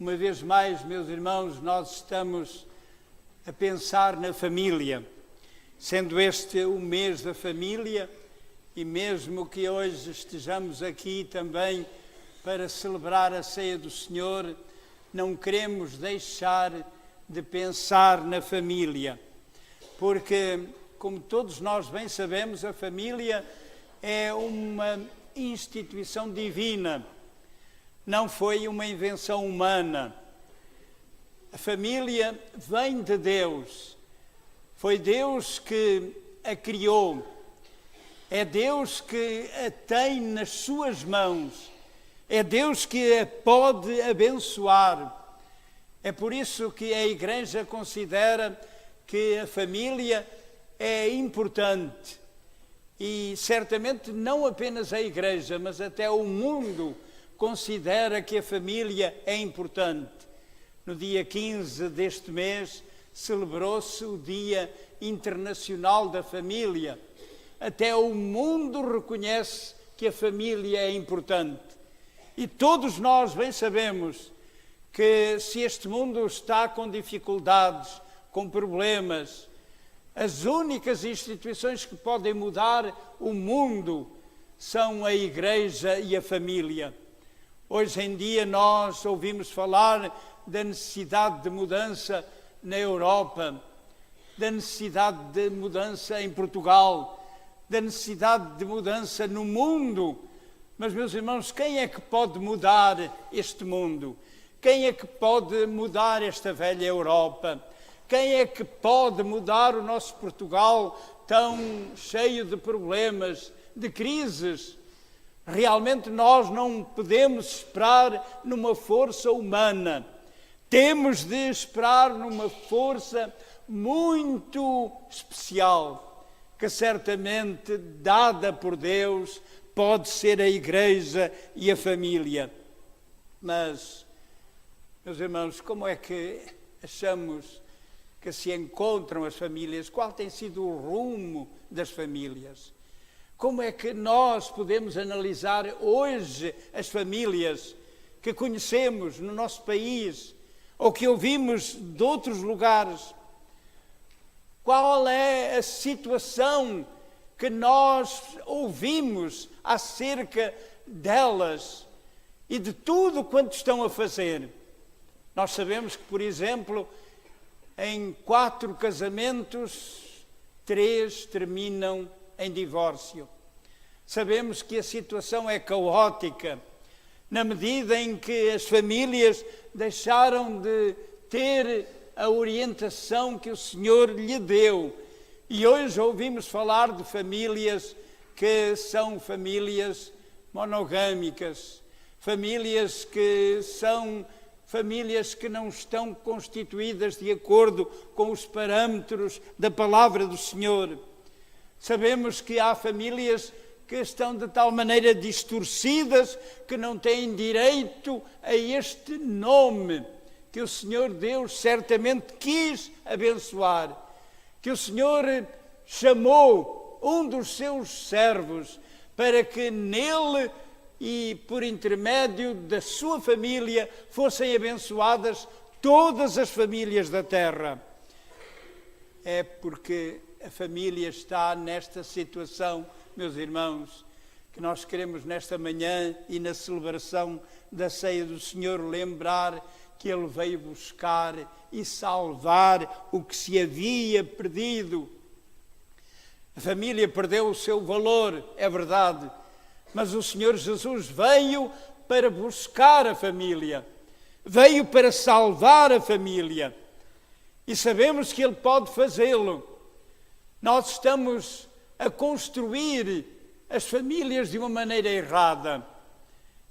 Uma vez mais, meus irmãos, nós estamos a pensar na família, sendo este o mês da família, e mesmo que hoje estejamos aqui também para celebrar a ceia do Senhor, não queremos deixar de pensar na família, porque, como todos nós bem sabemos, a família é uma instituição divina, não foi uma invenção humana. A família vem de Deus, foi Deus que a criou, é Deus que a tem nas suas mãos, é Deus que a pode abençoar. É por isso que a Igreja considera que a família é importante. E certamente não apenas a Igreja, mas até o mundo considera que a família é importante. No dia 15 deste mês celebrou-se o Dia Internacional da Família. Até o mundo reconhece que a família é importante. E todos nós bem sabemos que se este mundo está com dificuldades, com problemas, as únicas instituições que podem mudar o mundo são a Igreja e a família. Hoje em dia nós ouvimos falar da necessidade de mudança na Europa, da necessidade de mudança em Portugal, da necessidade de mudança no mundo. Mas, meus irmãos, quem é que pode mudar este mundo? Quem é que pode mudar esta velha Europa? Quem é que pode mudar o nosso Portugal tão cheio de problemas, de crises? Realmente nós não podemos esperar numa força humana. Temos de esperar numa força muito especial, que certamente, dada por Deus, pode ser a Igreja e a família. Mas, meus irmãos, como é que achamos que se encontram as famílias? Qual tem sido o rumo das famílias? Como é que nós podemos analisar hoje as famílias que conhecemos no nosso país ou que ouvimos de outros lugares? Qual é a situação que nós ouvimos acerca delas e de tudo quanto estão a fazer? Nós sabemos que, por exemplo, em 4 casamentos, 3 terminam em divórcio. Sabemos que a situação é caótica, na medida em que as famílias deixaram de ter a orientação que o Senhor lhe deu. E hoje ouvimos falar de famílias que são famílias monogâmicas, famílias que são famílias que não estão constituídas de acordo com os parâmetros da palavra do Senhor. Sabemos que há famílias que estão de tal maneira distorcidas que não têm direito a este nome que o Senhor Deus certamente quis abençoar, que o Senhor chamou um dos seus servos para que nele e por intermédio da sua família fossem abençoadas todas as famílias da terra. É porque a família está nesta situação, meus irmãos, que nós queremos nesta manhã e na celebração da ceia do Senhor lembrar que Ele veio buscar e salvar o que se havia perdido. A família perdeu o seu valor, é verdade, mas o Senhor Jesus veio para buscar a família, veio para salvar a família, e sabemos que Ele pode fazê-lo. Nós estamos a construir as famílias de uma maneira errada.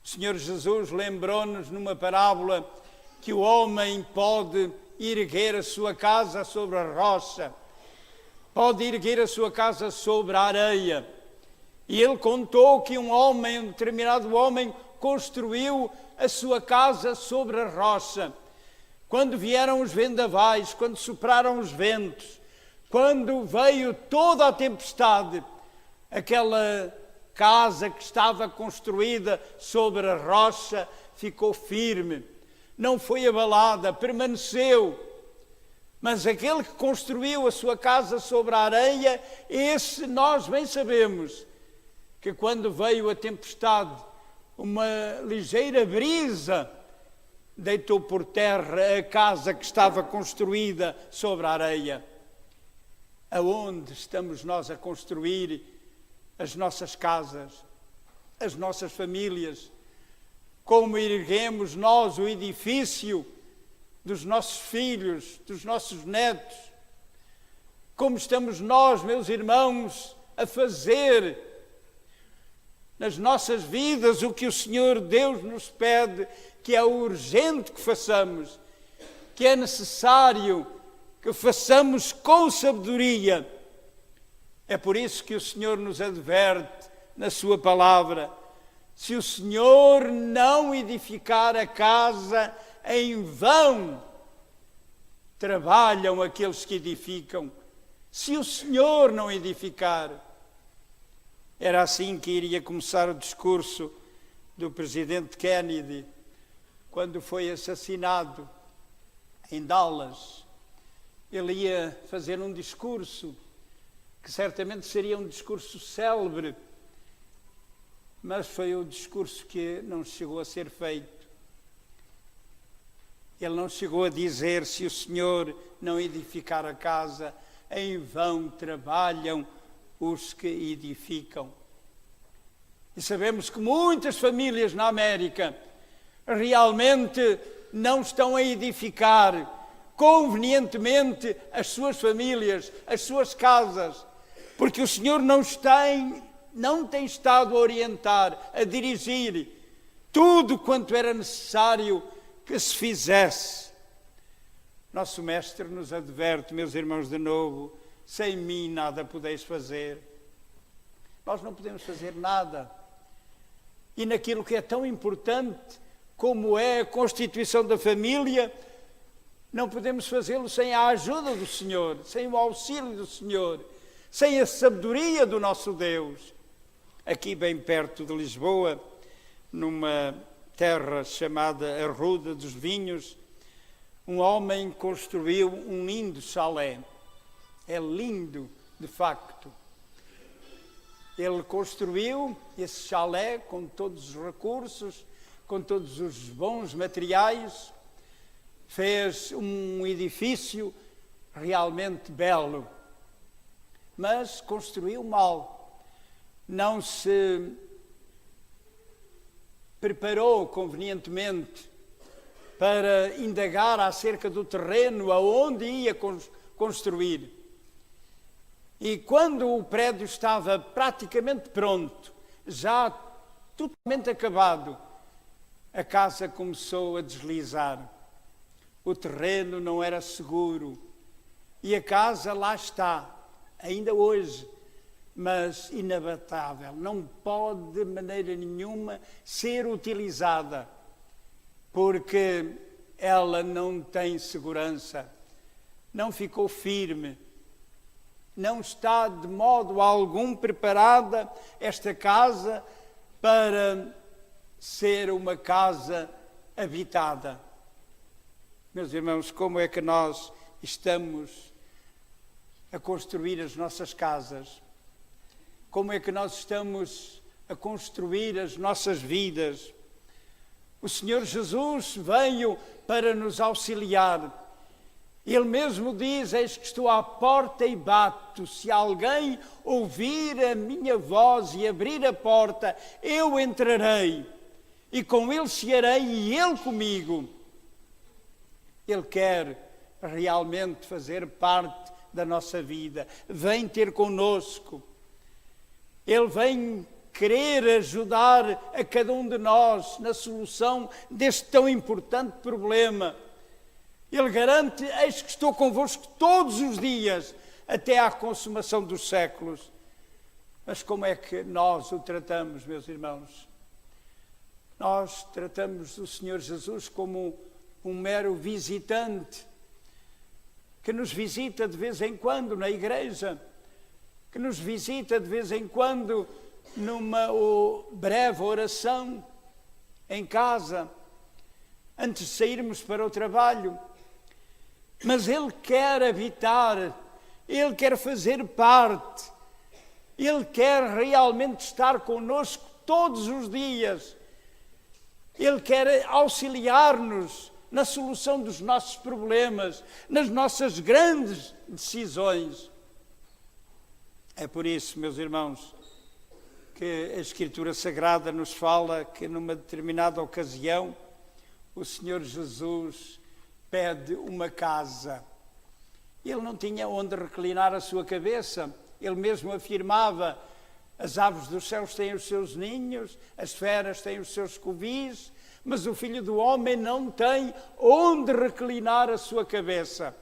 O Senhor Jesus lembrou-nos numa parábola que o homem pode erguer a sua casa sobre a rocha, pode erguer a sua casa sobre a areia. E ele contou que um determinado homem, construiu a sua casa sobre a rocha. Quando vieram os vendavais, quando sopraram os ventos, quando veio toda a tempestade, aquela casa que estava construída sobre a rocha ficou firme. não foi abalada, permaneceu. Mas aquele que construiu a sua casa sobre a areia, esse nós bem sabemos que quando veio a tempestade, uma ligeira brisa deitou por terra a casa que estava construída sobre a areia. Aonde estamos nós a construir as nossas casas, as nossas famílias? Como erguemos nós o edifício dos nossos filhos, dos nossos netos? Como estamos nós, meus irmãos, a fazer nas nossas vidas o que o Senhor Deus nos pede, que é urgente que façamos, que é necessário que façamos com sabedoria. É por isso que o Senhor nos adverte na sua palavra: se o Senhor não edificar a casa, em vão trabalham aqueles que edificam. Se o Senhor não edificar. Era assim que iria começar o discurso do presidente Kennedy, quando foi assassinado em Dallas. Ele ia fazer um discurso que certamente seria um discurso célebre, mas foi o discurso que não chegou a ser feito. Ele não chegou a dizer: se o Senhor não edificar a casa, em vão trabalham os que edificam. E sabemos que muitas famílias na América realmente não estão a edificar convenientemente as suas famílias, as suas casas, porque o Senhor não tem estado a orientar, a dirigir tudo quanto era necessário que se fizesse. Nosso Mestre nos adverte, meus irmãos, de novo: sem mim nada podeis fazer. Nós não podemos fazer nada. E naquilo que é tão importante como é a constituição da família, não podemos fazê-lo sem a ajuda do Senhor, sem o auxílio do Senhor, sem a sabedoria do nosso Deus. Aqui bem perto de Lisboa, numa terra chamada a Ruda dos Vinhos, um homem construiu um lindo chalé. É lindo, de facto. Ele construiu esse chalé com todos os recursos, com todos os bons materiais, fez um edifício realmente belo, mas construiu mal. Não se preparou convenientemente para indagar acerca do terreno aonde ia construir. E quando o prédio estava praticamente pronto, já totalmente acabado, a casa começou a deslizar. O terreno não era seguro e a casa lá está, ainda hoje, mas inabatável. Não pode de maneira nenhuma ser utilizada, porque ela não tem segurança, não ficou firme, não está de modo algum preparada esta casa para ser uma casa habitada. Meus irmãos, como é que nós estamos a construir as nossas casas? Como é que nós estamos a construir as nossas vidas? O Senhor Jesus veio para nos auxiliar. Ele mesmo diz: eis que estou à porta e bato. Se alguém ouvir a minha voz e abrir a porta, eu entrarei, e com ele cearei e ele comigo. Ele quer realmente fazer parte da nossa vida. Vem ter conosco. Ele vem querer ajudar a cada um de nós na solução deste tão importante problema. Ele garante: eis que estou convosco todos os dias, até à consumação dos séculos. Mas como é que nós o tratamos, meus irmãos? Nós tratamos o Senhor Jesus como um mero visitante, que nos visita de vez em quando na igreja, que nos visita de vez em quando numa breve oração em casa, antes de sairmos para o trabalho. Mas Ele quer habitar, Ele quer fazer parte, Ele quer realmente estar connosco todos os dias. Ele quer auxiliar-nos na solução dos nossos problemas, nas nossas grandes decisões. É por isso, meus irmãos, que a Escritura Sagrada nos fala que numa determinada ocasião o Senhor Jesus pede uma casa. Ele não tinha onde reclinar a sua cabeça. Ele mesmo afirmava: as aves dos céus têm os seus ninhos, as feras têm os seus covis, mas o Filho do Homem não tem onde reclinar a sua cabeça.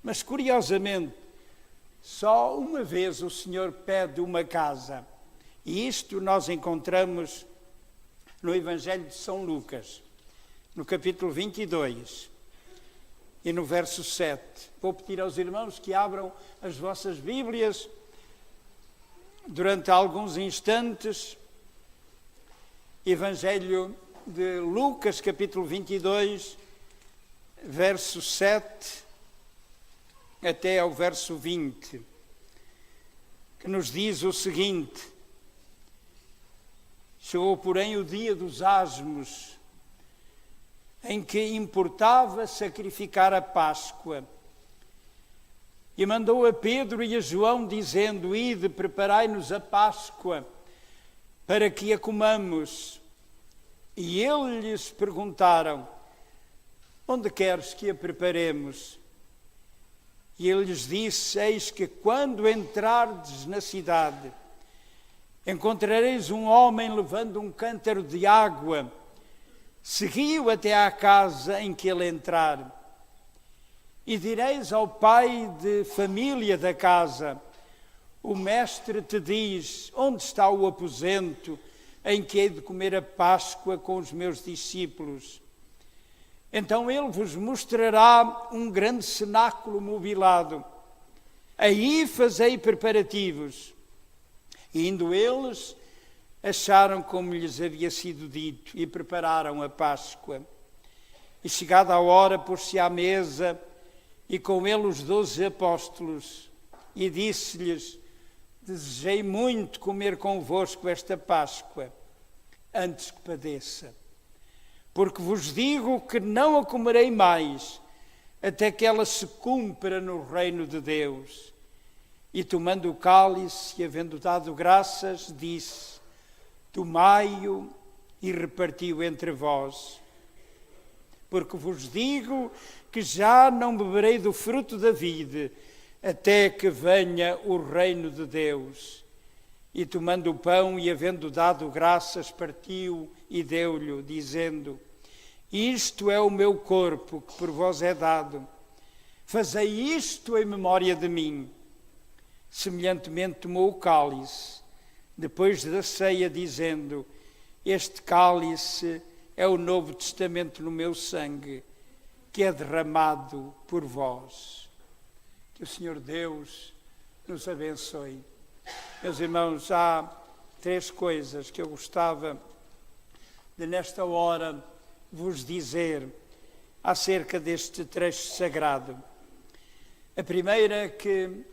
Mas, curiosamente, só uma vez o Senhor pede uma casa. E isto nós encontramos no Evangelho de São Lucas, no capítulo 22 e no verso 7. Vou pedir aos irmãos que abram as vossas Bíblias durante alguns instantes. Evangelho de Lucas, capítulo 22, verso 7 até ao verso 20, que nos diz o seguinte: chegou, porém, o dia dos asmos, em que importava sacrificar a Páscoa. E mandou a Pedro e a João, dizendo: ide, preparai-nos a Páscoa, para que a comamos. E eles lhes perguntaram: onde queres que a preparemos? E ele lhes disse: eis que quando entrardes na cidade, encontrareis um homem levando um cântaro de água. Segui-o até à casa em que ele entrar. E direis ao pai de família da casa: o mestre te diz: onde está o aposento em que hei de comer a Páscoa com os meus discípulos? Então ele vos mostrará um grande cenáculo mobilado. Aí fazei preparativos. E indo eles, acharam como lhes havia sido dito e prepararam a Páscoa. E chegada a hora, pôs-se à mesa e com ele os 12 apóstolos, e disse-lhes: desejei muito comer convosco esta Páscoa, antes que padeça. Porque vos digo que não a comerei mais, até que ela se cumpra no reino de Deus. E tomando o cálice, e havendo dado graças, disse: tomai-o e repartiu entre vós. Porque vos digo que já não beberei do fruto da vide, até que venha o reino de Deus. E tomando o pão e havendo dado graças, partiu e deu-lhe, dizendo: isto é o meu corpo, que por vós é dado. Fazei isto em memória de mim. Semelhantemente tomou o cálice, depois da ceia, dizendo: este cálice é o novo testamento no meu sangue, que é derramado por vós. Que o Senhor Deus nos abençoe. Meus irmãos, há 3 coisas que eu gostava de, nesta hora, vos dizer acerca deste trecho sagrado. A primeira é que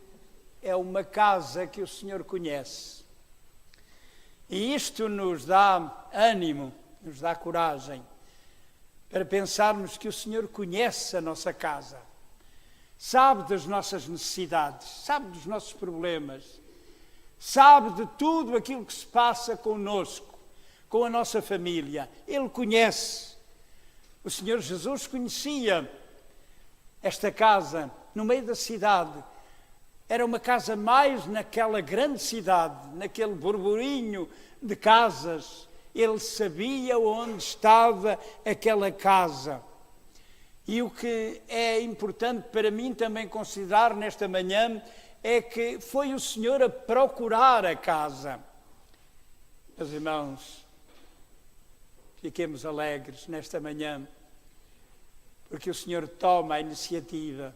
é uma casa que o Senhor conhece. E isto nos dá ânimo, nos dá coragem para pensarmos que o Senhor conhece a nossa casa, sabe das nossas necessidades, sabe dos nossos problemas, sabe de tudo aquilo que se passa connosco, com a nossa família. Ele conhece. O Senhor Jesus conhecia esta casa no meio da cidade. Era uma casa mais naquela grande cidade, naquele burburinho de casas. Ele sabia onde estava aquela casa. E o que é importante para mim também considerar nesta manhã é que foi o Senhor a procurar a casa. Meus irmãos, fiquemos alegres nesta manhã, porque o Senhor toma a iniciativa.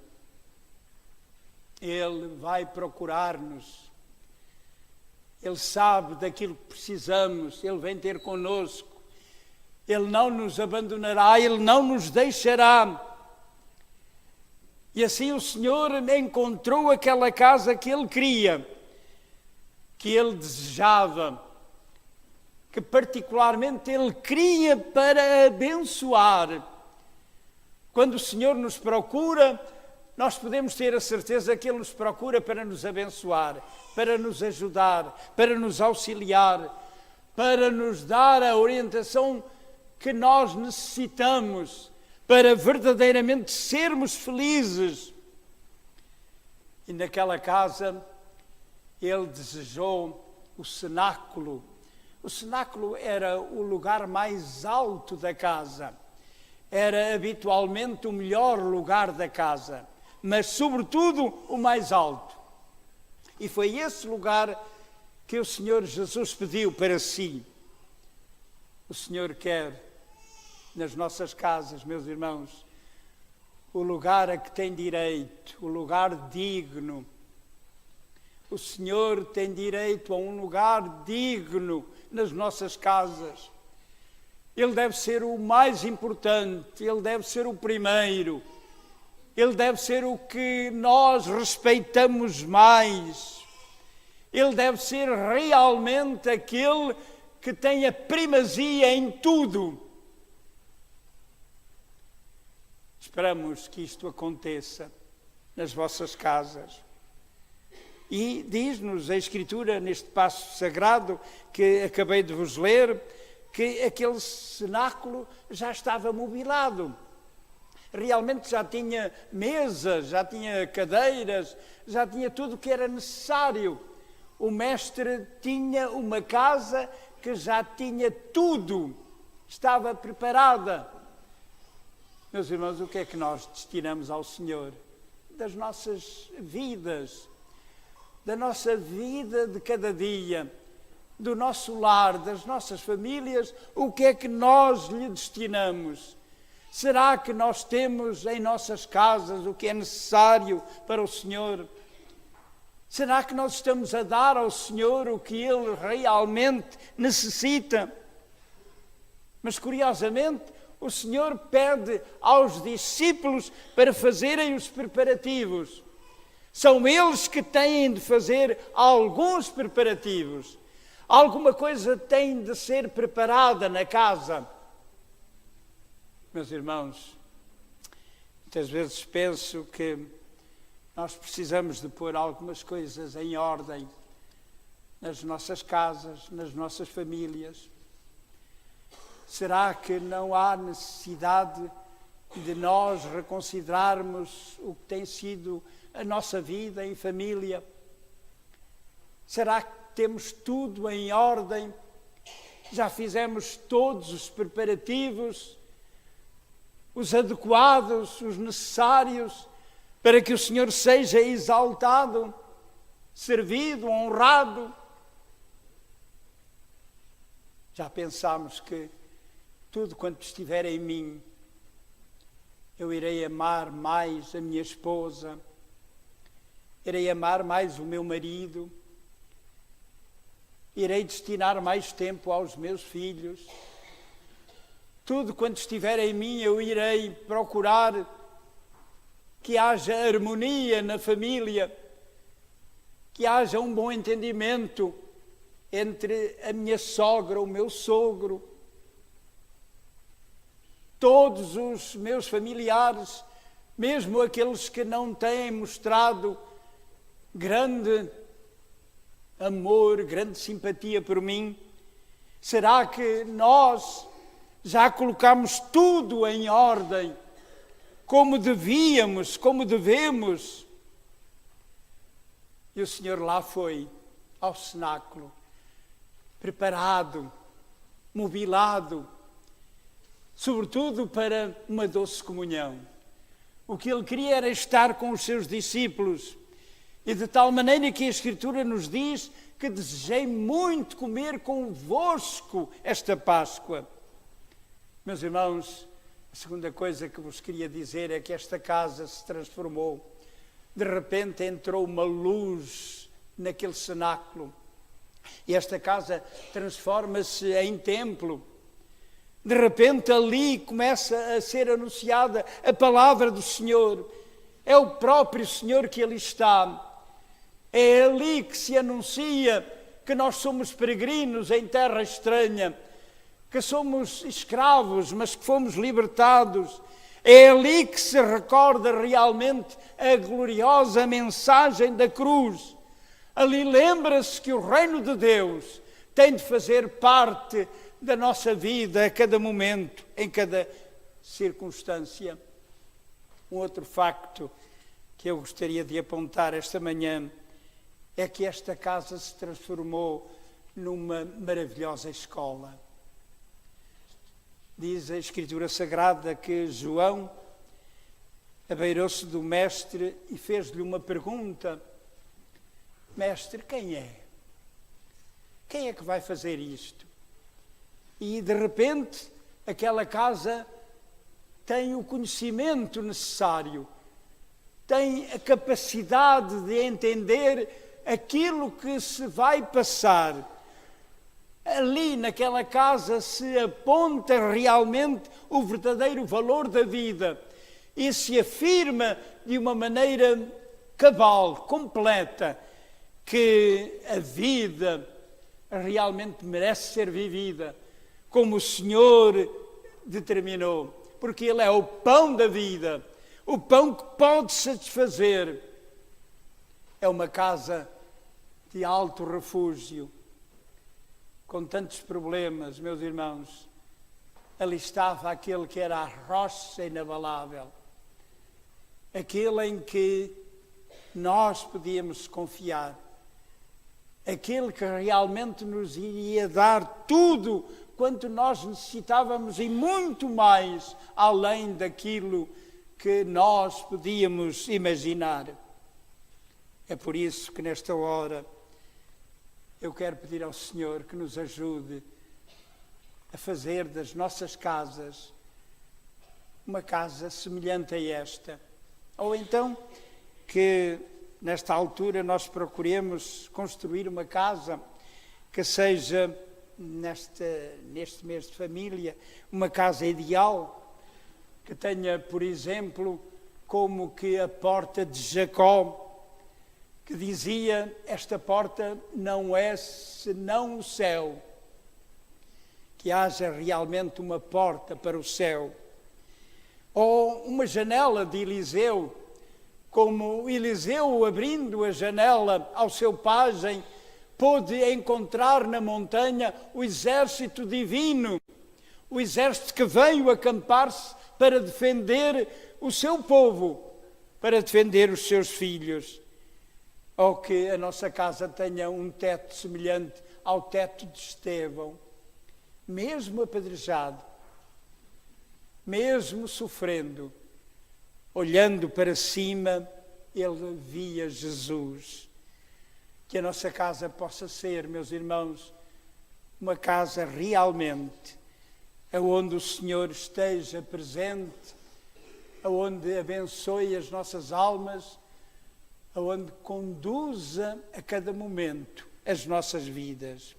Ele vai procurar-nos. Ele sabe daquilo que precisamos. Ele vem ter connosco. Ele não nos abandonará, Ele não nos deixará. E assim o Senhor encontrou aquela casa que Ele queria, que Ele desejava, que particularmente Ele queria para abençoar. Quando o Senhor nos procura, nós podemos ter a certeza que Ele nos procura para nos abençoar, para nos ajudar, para nos auxiliar, para nos dar a orientação que nós necessitamos para verdadeiramente sermos felizes. E naquela casa Ele desejou o cenáculo. O cenáculo era o lugar mais alto da casa. Era habitualmente o melhor lugar da casa, mas sobretudo o mais alto. E foi esse lugar que o Senhor Jesus pediu para si. O Senhor quer nas nossas casas, meus irmãos, o lugar a que tem direito, o lugar digno. O Senhor tem direito a um lugar digno nas nossas casas. Ele deve ser o mais importante, Ele deve ser o primeiro, Ele deve ser o que nós respeitamos mais. Ele deve ser realmente aquele que tem a primazia em tudo. Esperamos que isto aconteça nas vossas casas. E diz-nos a Escritura, neste passo sagrado que acabei de vos ler, que aquele cenáculo já estava mobilado. Realmente já tinha mesas, já tinha cadeiras, já tinha tudo o que era necessário. O mestre tinha uma casa que já tinha tudo, estava preparada. Meus irmãos, o que é que nós destinamos ao Senhor? Das nossas vidas, da nossa vida de cada dia, do nosso lar, das nossas famílias, o que é que nós lhe destinamos? Será que nós temos em nossas casas o que é necessário para o Senhor? Será que nós estamos a dar ao Senhor o que Ele realmente necessita? Mas, curiosamente, o Senhor pede aos discípulos para fazerem os preparativos. São eles que têm de fazer alguns preparativos. Alguma coisa tem de ser preparada na casa. Meus irmãos, muitas vezes penso que nós precisamos de pôr algumas coisas em ordem nas nossas casas, nas nossas famílias. Será que não há necessidade de nós reconsiderarmos o que tem sido a nossa vida em família? Será que temos tudo em ordem? Já fizemos todos os preparativos, os adequados, os necessários, para que o Senhor seja exaltado, servido, honrado? Já pensámos que tudo quanto estiver em mim, eu irei amar mais a minha esposa, irei amar mais o meu marido, irei destinar mais tempo aos meus filhos. Tudo quanto estiver em mim, eu irei procurar que haja harmonia na família, que haja um bom entendimento entre a minha sogra, o meu sogro, todos os meus familiares, mesmo aqueles que não têm mostrado grande amor, grande simpatia por mim. Será que nós já colocamos tudo em ordem, como devíamos, como devemos? E o Senhor lá foi ao cenáculo, preparado, mobilado, sobretudo para uma doce comunhão. O que Ele queria era estar com os seus discípulos, e de tal maneira que a Escritura nos diz que desejei muito comer convosco esta Páscoa. Meus irmãos, a segunda coisa que vos queria dizer é que esta casa se transformou. De repente entrou uma luz naquele cenáculo, e esta casa transforma-se em templo. De repente ali começa a ser anunciada a palavra do Senhor. É o próprio Senhor que ali está. É ali que se anuncia que nós somos peregrinos em terra estranha, que somos escravos, mas que fomos libertados. É ali que se recorda realmente a gloriosa mensagem da cruz. Ali lembra-se que o reino de Deus tem de fazer parte da nossa vida a cada momento, em cada circunstância. Um outro facto que eu gostaria de apontar esta manhã é que esta casa se transformou numa maravilhosa escola. Diz a Escritura Sagrada que João abeirou-se do mestre e fez-lhe uma pergunta: Mestre, quem é? Quem é que vai fazer isto? E de repente aquela casa tem o conhecimento necessário, tem a capacidade de entender aquilo que se vai passar. Ali naquela casa se aponta realmente o verdadeiro valor da vida e se afirma de uma maneira cabal, completa, que a vida realmente merece ser vivida como o Senhor determinou, porque Ele é o pão da vida, o pão que pode satisfazer. É uma casa de alto refúgio, com tantos problemas, meus irmãos. Ali estava aquele que era a rocha inabalável, aquele em que nós podíamos confiar, aquele que realmente nos iria dar tudo quanto nós necessitávamos e muito mais além daquilo que nós podíamos imaginar. É por isso que nesta hora eu quero pedir ao Senhor que nos ajude a fazer das nossas casas uma casa semelhante a esta. Ou então que nesta altura nós procuremos construir uma casa que seja, neste mês de família, uma casa ideal, que tenha, por exemplo, como que a porta de Jacó, que dizia: esta porta não é senão o céu. Que haja realmente uma porta para o céu. Ou uma janela de Eliseu, como Eliseu, abrindo a janela ao seu pajem, pôde encontrar na montanha o exército divino, o exército que veio acampar-se para defender o seu povo, para defender os seus filhos. Ou que a nossa casa tenha um teto semelhante ao teto de Estevão, mesmo apedrejado, mesmo sofrendo, olhando para cima, ele via Jesus. Que a nossa casa possa ser, meus irmãos, uma casa realmente onde o Senhor esteja presente, onde abençoe as nossas almas, onde conduza a cada momento as nossas vidas.